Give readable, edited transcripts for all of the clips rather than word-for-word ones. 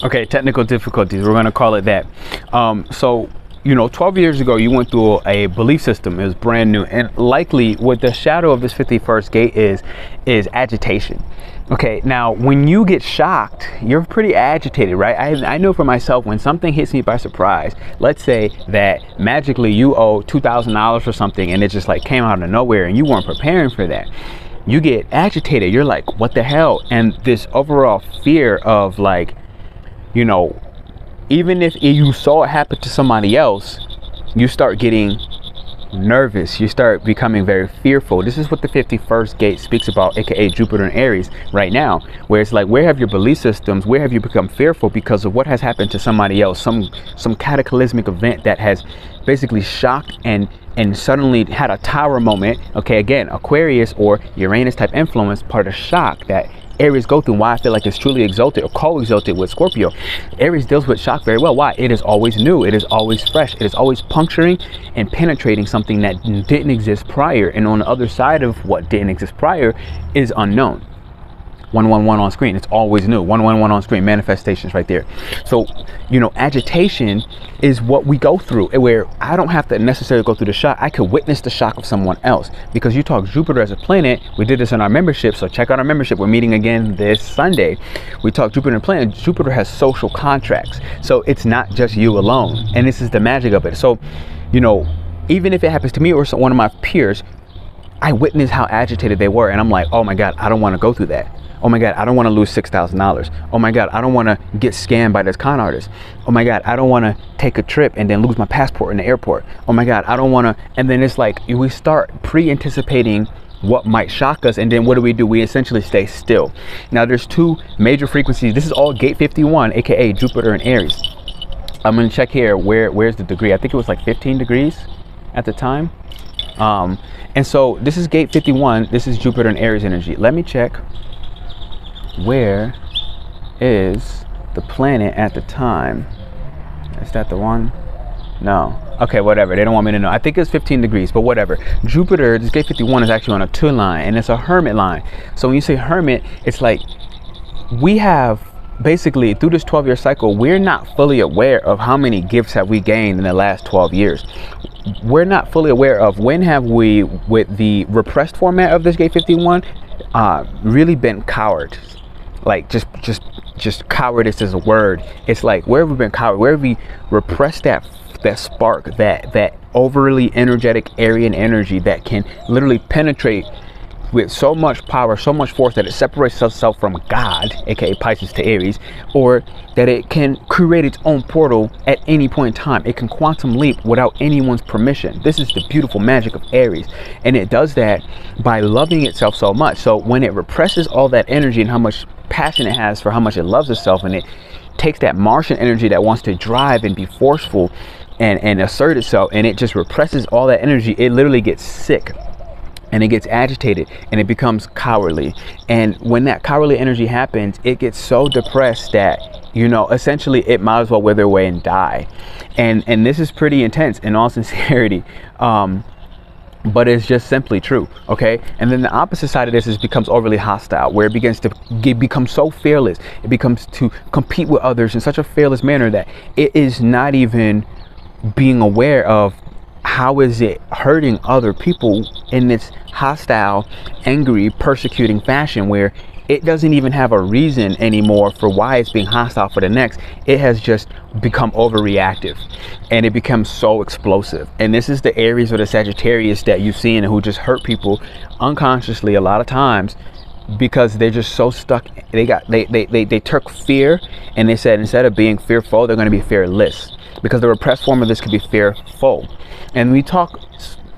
Okay, technical difficulties, we're going to call it that. So, you know, 12 years ago, you went through a belief system. It was brand new. And likely what the shadow of this 51st gate is agitation. Okay, now when you get shocked, you're pretty agitated, right? I know for myself, when something hits me by surprise, let's say that magically you owe $2,000 for something and it just like came out of nowhere and you weren't preparing for that. You get agitated. You're like, what the hell? And this overall fear of like, you know, even if you saw it happen to somebody else, you start getting nervous. You start becoming very fearful. This is what the 51st gate speaks about, aka Jupiter in Aries right now, where it's like, where have your belief systems, where have you become fearful because of what has happened to somebody else, some cataclysmic event that has basically shocked and suddenly had a tower moment. Okay, again, Aquarius or Uranus type influence, part of shock that Aries go through, and why I feel like it's truly exalted or co-exalted with Scorpio. Aries deals with shock very well. Why? It is always new. It is always fresh. It is always puncturing and penetrating something that didn't exist prior. And on the other side of what didn't exist prior is unknown. 111 on screen. It's always new. 111 on screen. Manifestations right there. So, you know, agitation is what we go through, where I don't have to necessarily go through the shock. I could witness the shock of someone else, because you talk Jupiter as a planet. We did this in our membership, so check out our membership. We're meeting again this Sunday. We talk Jupiter and planet. Jupiter has social contracts, so it's not just you alone, and this is the magic of it. So, you know, even if it happens to me or one of my peers, I witness how agitated they were, and I'm like, oh my God, I don't want to go through that. Oh my God, I don't want to lose $6,000. Oh my God, I don't want to get scammed by this con artist. Oh my God, I don't want to take a trip and then lose my passport in the airport. Oh my God, I don't want to. And then it's like we start pre-anticipating what might shock us, and then what do? We essentially stay still. Now there's two major frequencies. This is all gate 51, aka Jupiter and Aries. I'm gonna check here where's the degree. I think it was like 15 degrees at the time. And so this is gate 51. This is Jupiter and Aries energy. Let me check. Where is the planet at the time? Is that the one? No. Okay, whatever. They don't want me to know. I think it's 15 degrees, but whatever. Jupiter, this gate 51 is actually on a 2 line, and it's a hermit line. So when you say hermit, it's like we have basically through this 12-year cycle, we're not fully aware of how many gifts have we gained in the last 12 years. We're not fully aware of when have we, with the repressed format of this gate 51, really been cowards. Like just cowardice is a word. It's like, where have we been coward? Where have we repressed that spark, that overly energetic Aryan energy that can literally penetrate with so much power, so much force that it separates itself from God, aka Pisces to Aries, or that it can create its own portal at any point in time. It can quantum leap without anyone's permission. This is the beautiful magic of Aries, and it does that by loving itself so much. So when it represses all that energy and how much passion it has for how much it loves itself, and it takes that Martian energy that wants to drive and be forceful and assert itself, and it just represses all that energy, it literally gets sick. And it gets agitated and it becomes cowardly. And when that cowardly energy happens, it gets so depressed that, you know, essentially it might as well wither away and die. And this is pretty intense in all sincerity. But it's just simply true. Okay. And then the opposite side of this is becomes overly hostile, where it begins to become so fearless. It becomes to compete with others in such a fearless manner that it is not even being aware of how is it hurting other people in this hostile, angry, persecuting fashion, where it doesn't even have a reason anymore for why it's being hostile for the next. It has just become overreactive, and it becomes so explosive. And this is the Aries or the Sagittarius that you've seen who just hurt people unconsciously a lot of times, because they're just so stuck. They took fear and they said, instead of being fearful, they're going to be fearless, because the repressed form of this could be fearful. And we talk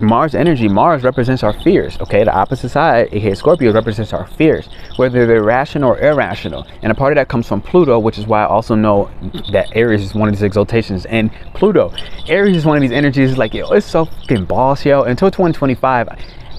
Mars energy. Mars represents our fears. Okay, the opposite side, aka Scorpio, represents our fears, whether they're rational or irrational. And a part of that comes from Pluto, which is why I also know that Aries is one of these exaltations. And Pluto, Aries is one of these energies like, yo, it's so fucking boss, yo. Until 2025,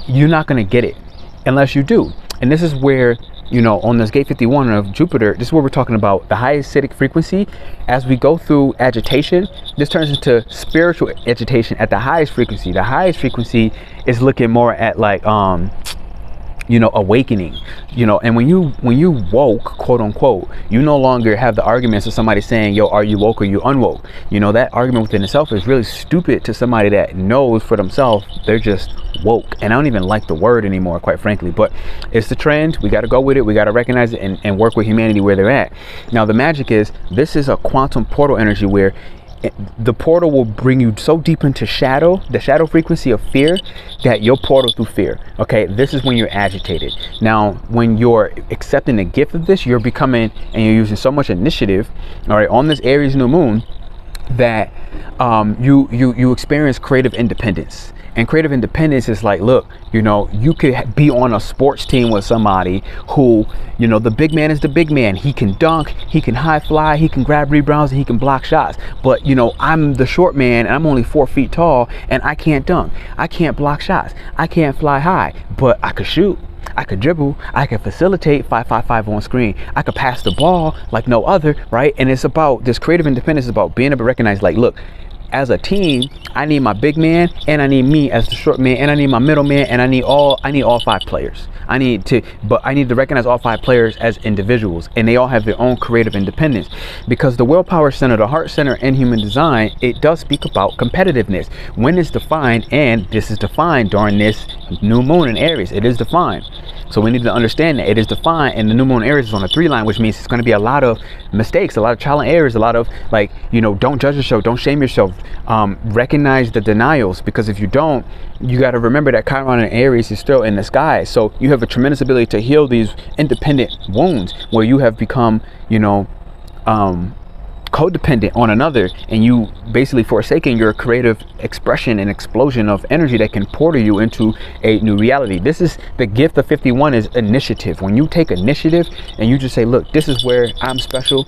you're not gonna get it unless you do. And this is where, you know, on this gate 51 of Jupiter, this is where we're talking about the highest acidic frequency. As we go through agitation, this turns into spiritual agitation at the highest frequency. The highest frequency is looking more at like you know, awakening, you know. And when you woke, quote unquote, you no longer have the arguments of somebody saying, yo, are you woke or you unwoke? You know, that argument within itself is really stupid to somebody that knows for themselves they're just woke. And I don't even like the word anymore, quite frankly, but it's the trend. We got to go with it. We got to recognize it and work with humanity where they're at. Now the magic is, this is a quantum portal energy where the portal will bring you so deep into shadow, the shadow frequency of fear, that you'll portal through fear. Okay, this is when you're agitated. Now when you're accepting the gift of this, you're becoming, and you're using so much initiative, all right, on this Aries new moon, that you experience creative independence. And creative independence is like, look, you know, you could be on a sports team with somebody who, you know, the big man is the big man. He can dunk, he can high fly, he can grab rebounds, and he can block shots. But, you know, I'm the short man and I'm only 4 feet tall and I can't dunk, I can't block shots, I can't fly high, but I could shoot, I could dribble, I could facilitate 5-5-5 on screen, I could pass the ball like no other, right? And it's about this creative independence, is about being able to recognize, like, look, as a team, I need my big man and I need me as the short man and I need my middle man and I need all 5 players. I need to recognize all 5 players as individuals, and they all have their own creative independence, because the willpower center, the heart center in human design, it does speak about competitiveness when it's defined, and this is defined during this new moon in Aries. It is defined. So we need to understand that it is defined, and the new moon Aries is on a 3 line, which means it's going to be a lot of mistakes, a lot of trial and errors, a lot of, like, you know, don't judge yourself, don't shame yourself, recognize the denials, because if you don't, you got to remember that Chiron and Aries is still in the sky. So you have a tremendous ability to heal these independent wounds where you have become, you know, codependent on another, and you basically forsaking your creative expression and explosion of energy that can portal you into a new reality. This is the gift of 51, is initiative. When you take initiative and you just say, look, this is where I'm special,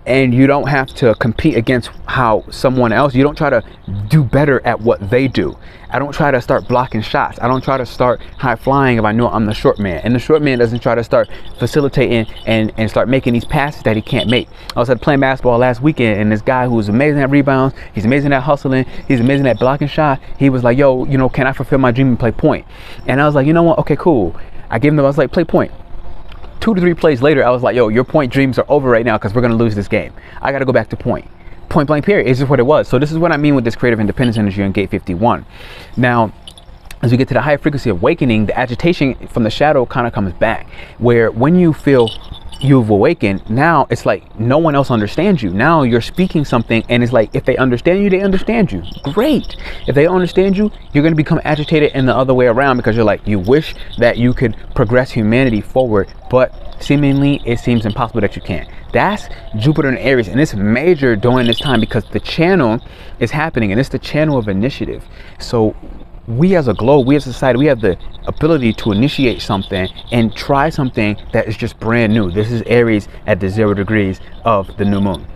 and you don't have to compete against how someone else, you don't try to do better at what they do. I don't try to start blocking shots. I don't try to start high flying if I know I'm the short man. And the short man doesn't try to start facilitating and start making these passes that he can't make. I was playing basketball last weekend, and this guy who's amazing at rebounds, he's amazing at hustling, he's amazing at blocking shot. He was like, yo, you know, can I fulfill my dream and play point? And I was like, you know what? Okay, cool. I gave him, I was like, play point. 2 to 3 plays later, I was like, yo, your point dreams are over right now because we're going to lose this game. I got to go back to point blank period. It's just what it was. So this is what I mean with this creative independence energy on gate 51. Now, as we get to the high frequency of awakening, the agitation from the shadow kind of comes back, where when you feel you've awakened, now it's like no one else understands you. Now you're speaking something, and it's like, if they understand you, they understand you. Great. If they don't understand you, you're going to become agitated in the other way around, because you're like, you wish that you could progress humanity forward, but seemingly it seems impossible that you can't. That's Jupiter in Aries, and it's major during this time because the channel is happening, and it's the channel of initiative. So we as a globe, we as a society, we have the ability to initiate something and try something that is just brand new. This is Aries at the 0 degrees of the new moon.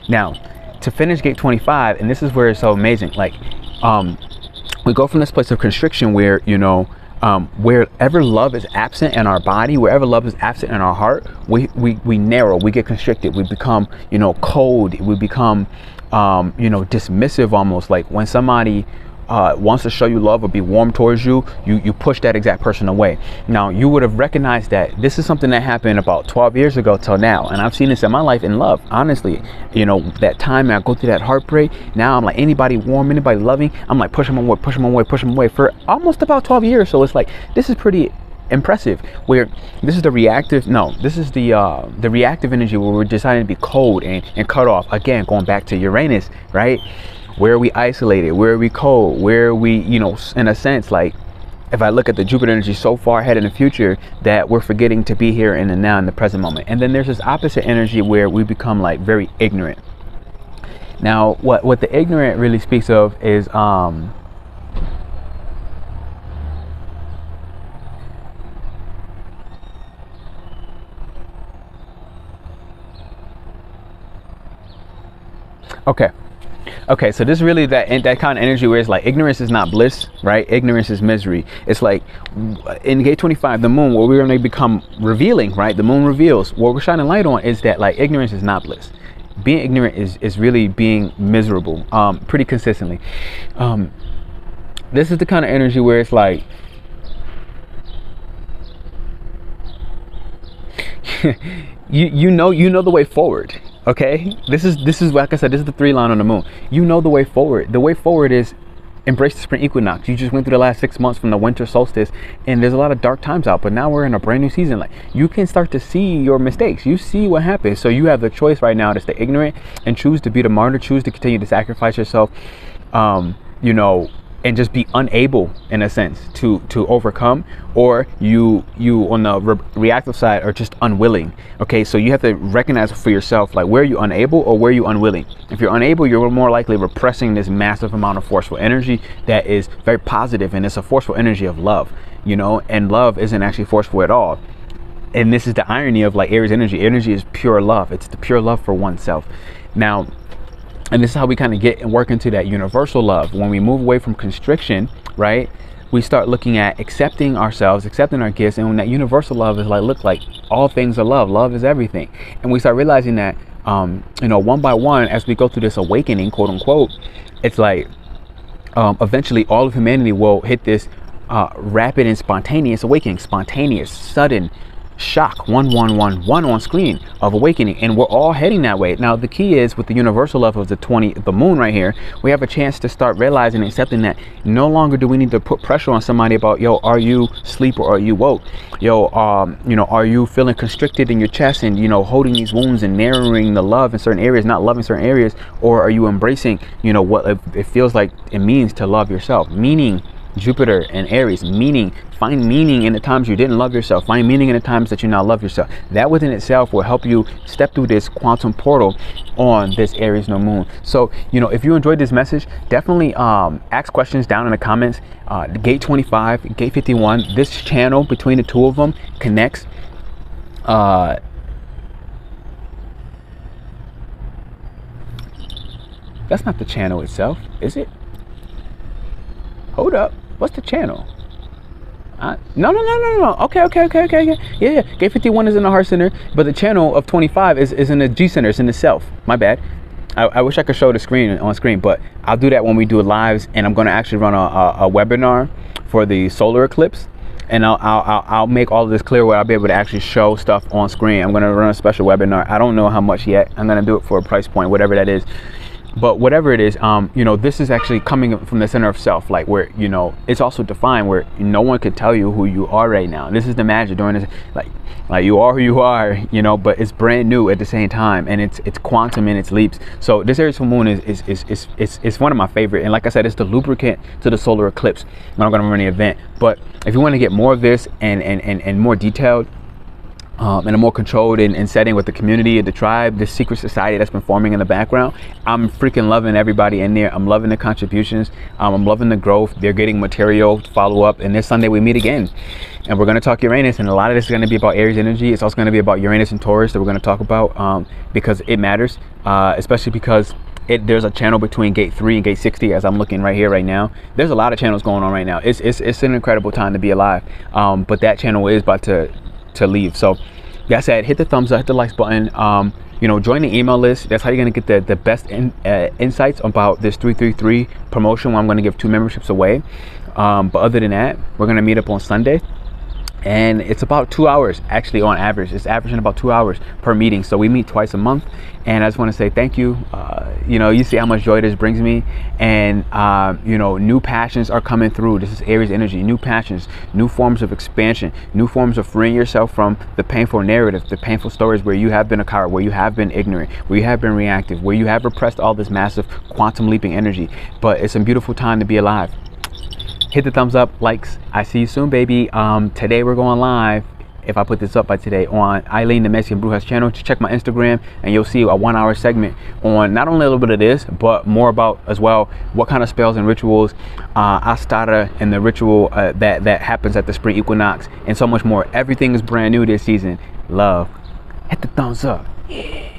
Now, to finish gate 25, and this is where it's so amazing, like, we go from this place of constriction where, you know, wherever love is absent in our body, wherever love is absent in our heart, we narrow, we get constricted, we become, you know, cold, we become, you know, dismissive almost. Like when somebody wants to show you love or be warm towards you, you push that exact person away. Now, you would have recognized that this is something that happened about 12 years ago till now, and I've seen this in my life in love, honestly. You know, that time I go through that heartbreak, now I'm like, anybody warm, anybody loving, I'm like, push them away, push them away, push them away for almost about 12 years. So it's like, this is pretty impressive, where this is the reactive, no, this is the reactive energy where we're deciding to be cold and cut off. Again, going back to Uranus, right? Where are we isolated? Where are we cold? Where are we, you know, in a sense, like, if I look at the Jupiter energy so far ahead in the future that we're forgetting to be here in the now, in the present moment. And then there's this opposite energy where we become like very ignorant. Now, what the ignorant really speaks of is Okay, so this is really that kind of energy where it's like, ignorance is not bliss, right? Ignorance is misery. It's like in gate 25, the moon, where we're going to become revealing, right? The moon reveals. What we're shining light on is that, like, ignorance is not bliss. Being ignorant is really being miserable, pretty consistently. This is the kind of energy where it's like, you know the way forward. Okay, this is like I said, this is the 3 line on the moon. You know the way forward. The way forward is embrace the spring equinox. You just went through the last 6 months from the winter solstice, and there's a lot of dark times out, but now we're in a brand new season. Like, you can start to see your mistakes. You see what happens. So you have the choice right now to stay ignorant and choose to be the martyr, choose to continue to sacrifice yourself, you know, and just be unable, in a sense, to overcome, or you on the reactive side are just unwilling. Okay, so you have to recognize for yourself, like, where are you unable or where are you unwilling? If you're unable, you're more likely repressing this massive amount of forceful energy that is very positive, and it's a forceful energy of love, you know, and love isn't actually forceful at all. And this is the irony of, like, Aries energy. Energy is pure love. It's the pure love for oneself. Now, and this is how we kind of get and work into that universal love. When we move away from constriction, right, we start looking at accepting ourselves, accepting our gifts. And when that universal love is like, look, like, all things are love. Love is everything. And we start realizing that, you know, one by one, as we go through this awakening, quote unquote, it's like, eventually all of humanity will hit this rapid and spontaneous awakening, spontaneous, sudden shock, 1111 on screen of awakening, and we're all heading that way. Now the key is, with the universal love of the moon right here, we have a chance to start realizing and accepting that no longer do we need to put pressure on somebody about, yo, are you asleep or are you woke? Yo, you know, are you feeling constricted in your chest and, you know, holding these wounds and narrowing the love in certain areas, not loving certain areas? Or are you embracing, you know, what it feels like it means to love yourself? Meaning Jupiter and Aries, meaning, find meaning in the times you didn't love yourself. Find meaning in the times that you now love yourself. That within itself will help you step through this quantum portal on this Aries New Moon. So, you know, if you enjoyed this message, definitely ask questions down in the comments. Gate 25, Gate 51, this channel between the two of them connects. That's not the channel itself, is it? Hold up. What's the channel? No. Okay. Yeah. Gate 51 is in the heart center, but the channel of 25 is in the G center. It's in the self. My bad. I wish I could show the screen on screen, but I'll do that when we do lives. And I'm going to actually run a webinar for the solar eclipse, and I'll make all of this clear where I'll be able to actually show stuff on screen. I'm going to run a special webinar. I don't know how much yet. I'm going to do it for a price point, whatever that is. But whatever it is, you know, this is actually coming from the center of self, like, where, you know, it's also defined where no one could tell you who you are right now. This is the magic during this, like you are who you are, you know, but it's brand new at the same time, and it's quantum in its leaps. So this Aries full moon is one of my favorite, and like I said, it's the lubricant to the solar eclipse when I'm going to run the event. But if you want to get more of this and more detailed, in a more controlled and setting with the community, the tribe, this secret society that's been forming in the background, I'm freaking loving everybody in there. I'm loving the contributions. I'm loving the growth. They're getting material to follow up, and this Sunday we meet again, and we're going to talk Uranus, and a lot of this is going to be about Aries energy. It's also going to be about Uranus and Taurus that we're going to talk about, because it matters, especially because there's a channel between Gate 3 and Gate 60, as I'm looking right here right now. There's a lot of channels going on right now. It's an incredible time to be alive, but that channel is about to leave. So that said, hit the thumbs up, hit the likes button, you know, join the email list. That's how you're going to get the best insights about this 333 promotion, where I'm going to give 2 memberships away. But other than that, we're going to meet up on Sunday, and it's about 2 hours actually on average. It's averaging about 2 hours per meeting, so we meet twice a month. And I just want to say thank you. You know, you see how much joy this brings me, and you know, new passions are coming through. This is Aries energy, new passions, new forms of expansion, new forms of freeing yourself from the painful narrative, the painful stories where you have been a coward, where you have been ignorant, where you have been reactive, where you have repressed all this massive quantum leaping energy. But it's a beautiful time to be alive. Hit the thumbs up, likes. I see you soon, baby. Today we're going live, if I put this up by today, on Eileen the Mexican Brujas channel. Just check my Instagram and you'll see a 1-hour segment on not only a little bit of this, but more about as well what kind of spells and rituals, Astara and the ritual that happens at the spring equinox, and so much more. Everything is brand new this season. Love. Hit the thumbs up. Yeah.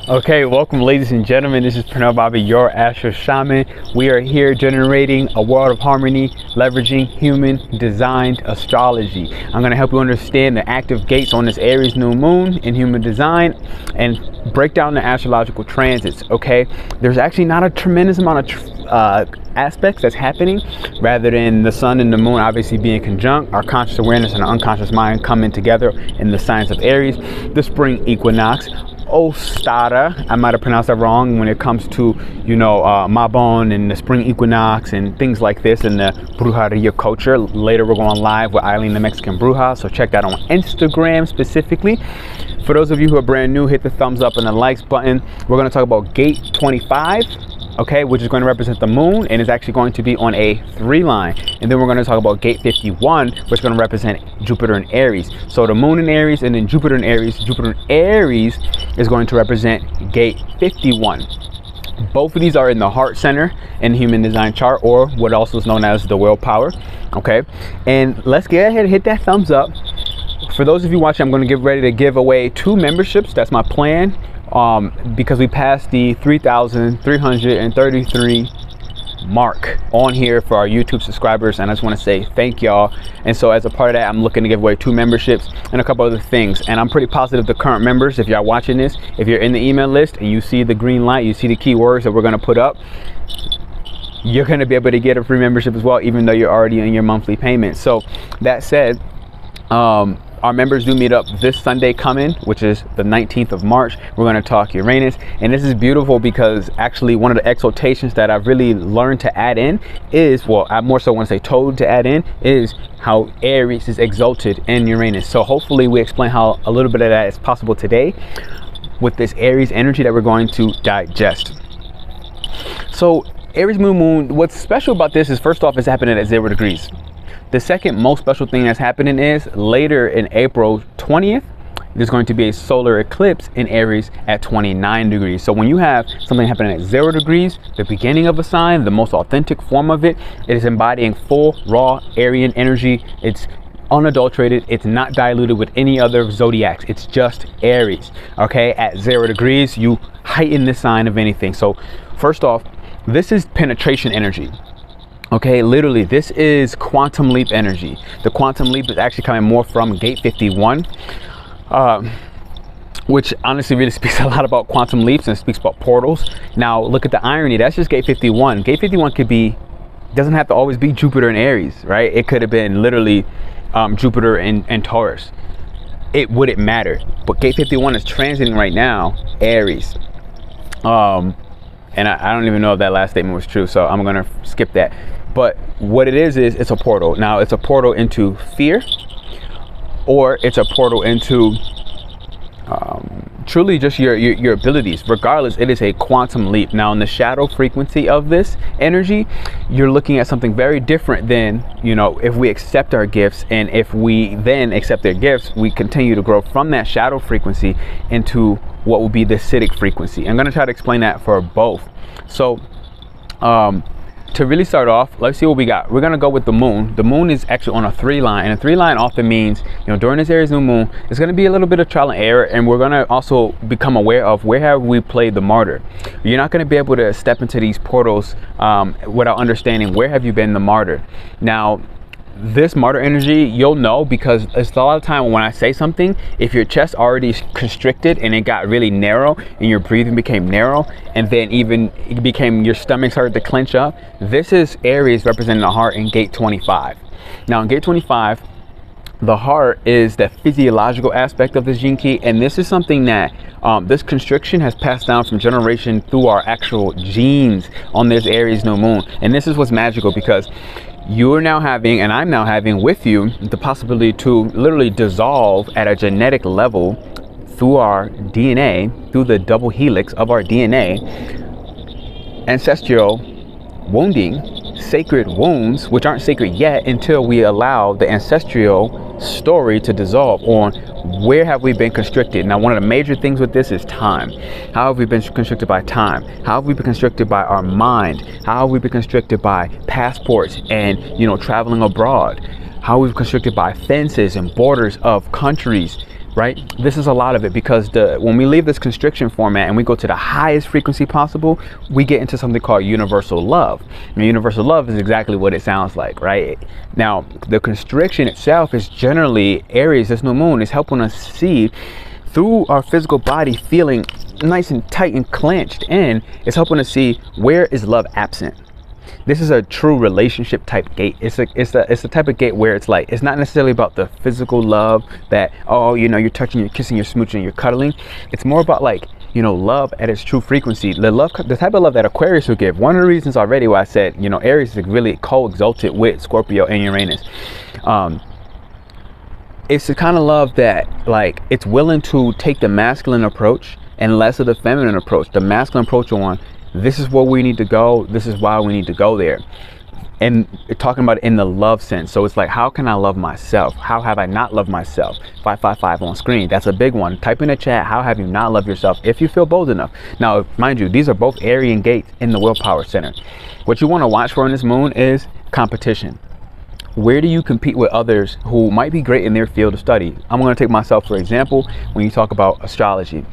Okay, welcome ladies and gentlemen. This is Pernell Bobby, your AstroShaman. We are here generating a world of harmony, leveraging human designed astrology. I'm going to help you understand the active gates on this Aries New Moon in human design and break down the astrological transits, okay? There's actually not a tremendous amount of aspects that's happening, rather than the sun and the moon obviously being conjunct, our conscious awareness and our unconscious mind coming together in the signs of Aries, the spring equinox, Ostara, I might have pronounced that wrong when it comes to, you know, Mabon and the spring equinox and things like this in the Brujeria culture. Later we're going live with Eileen the Mexican Bruja, so check that on Instagram specifically. For those of you who are brand new, hit the thumbs up and the likes button. We're going to talk about gate 25, okay, which is going to represent the moon and is actually going to be on a 3 line. And then we're going to talk about gate 51, which is going to represent Jupiter in Aries. So the moon in Aries and then Jupiter in Aries. Jupiter in Aries is going to represent gate 51. Both of these are in the heart center in the human design chart, or what also is known as the willpower, okay? And let's get ahead and hit that thumbs up. For those of you watching, I'm going to get ready to give away 2 memberships. That's my plan. Because we passed the 3,333 mark on here for our YouTube subscribers, and I just want to say thank y'all. And so as a part of that, I'm looking to give away 2 memberships and a couple other things. And I'm pretty positive the current members, if y'all watching this, if you're in the email list and you see the green light, you see the keywords that we're going to put up, you're going to be able to get a free membership as well, even though you're already in your monthly payment. So that said, our members do meet up this Sunday coming, which is the 19th of March. We're going to talk Uranus, and this is beautiful because actually one of the exaltations that I've really learned to add in is, well, I more so want to say told to add in, is how Aries is exalted in Uranus. So hopefully we explain how a little bit of that is possible today with this Aries energy that we're going to digest. So Aries New Moon, what's special about this is, first off, it's happening at 0 degrees. The second most special thing that's happening is later in April 20th, there's going to be a solar eclipse in Aries at 29 degrees. So when you have something happening at 0 degrees, the beginning of a sign, the most authentic form of it, it is embodying full, raw Aryan energy. It's unadulterated. It's not diluted with any other zodiacs. It's just Aries, okay? At 0 degrees, you heighten the sign of anything. So first off, this is penetration energy. Okay, literally, this is quantum leap energy. The quantum leap is actually coming more from gate 51, which honestly really speaks a lot about quantum leaps and speaks about portals. Now, look at the irony. That's just gate 51. Gate 51 could be, doesn't have to always be Jupiter in Aries, right? It could have been literally Jupiter in Taurus. It wouldn't matter. But gate 51 is transiting right now, Aries. And I don't even know if that last statement was true, so I'm going to skip that. But what it is it's a portal. Now, it's a portal into fear, or it's a portal into truly just your abilities. Regardless, it is a quantum leap. Now, in the shadow frequency of this energy, you're looking at something very different than, you know, if we accept our gifts, and if we then accept their gifts, we continue to grow from that shadow frequency into what will be the Siddhi frequency. I'm going to try to explain that for both. So to really start off, let's see what we got. We're going to go with the moon. The moon is actually on a 3 line, and a 3 line often means, you know, during this Aries New Moon, it's going to be a little bit of trial and error, and we're going to also become aware of where have we played the martyr. You're not going to be able to step into these portals without understanding where have you been the martyr. Now, this martyr energy, you'll know, because it's a lot of time when I say something, if your chest already constricted and it got really narrow and your breathing became narrow, and then even it became, your stomach started to clench up, this is Aries representing the heart in gate 25. Now in gate 25, the heart is the physiological aspect of this gene key, and this is something that this constriction has passed down from generation through our actual genes on this Aries New Moon. And this is what's magical, because you're now having, and I'm now having with you, the possibility to literally dissolve at a genetic level through our DNA, through the double helix of our DNA, ancestral wounding, sacred wounds, which aren't sacred yet until we allow the ancestral story to dissolve on where have we been constricted. Now, one of the major things with this is time. How have we been constricted by time? How have we been constricted by our mind? How have we been constricted by passports and, you know, traveling abroad? How we've constricted by fences and borders of countries. right? This is a lot of it, because when we leave this constriction format and we go to the highest frequency possible, we get into something called universal love. And universal love is exactly what it sounds like, right? Now, the constriction itself is generally Aries, this new moon, is helping us see through our physical body feeling nice and tight and clenched in. It's helping us see where is love absent. This is a true relationship type gate. It's the type of gate where it's like, it's not necessarily about the physical love that, oh, you know, you're touching, you're kissing, you're smooching, you're cuddling. It's more about like, you know, love at its true frequency. The type of love that Aquarius will give. One of the reasons already why I said, you know, Aries is really co-exalted with Scorpio and Uranus. It's the kind of love that, like, it's willing to take the masculine approach and less of the feminine approach. The masculine approach on, this is where we need to go, this is why we need to go there, and talking about it in the love sense. So it's like, how can I love myself? How have I not loved myself? 555 on screen, that's a big one. Type in the chat, how have you not loved yourself, if you feel bold enough. Now, mind you, these are both Aryan gates in the willpower center. What you want to watch for in this moon is competition. Where do you compete with others who might be great in their field of study? I'm going to take myself for example. When you talk about astrology,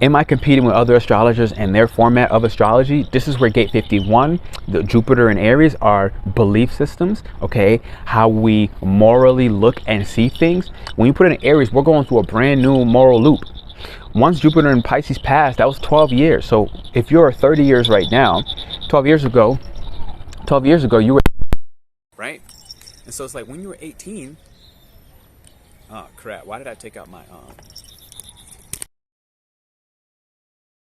am I competing with other astrologers and their format of astrology? This is where gate 51, the Jupiter and Aries, are belief systems, okay? How we morally look and see things. When you put it in Aries, we're going through a brand new moral loop. Once Jupiter in Pisces passed, that was 12 years. So if you're 30 years right now, 12 years ago you were, right? And so it's like when you were 18, oh crap, why did I take out my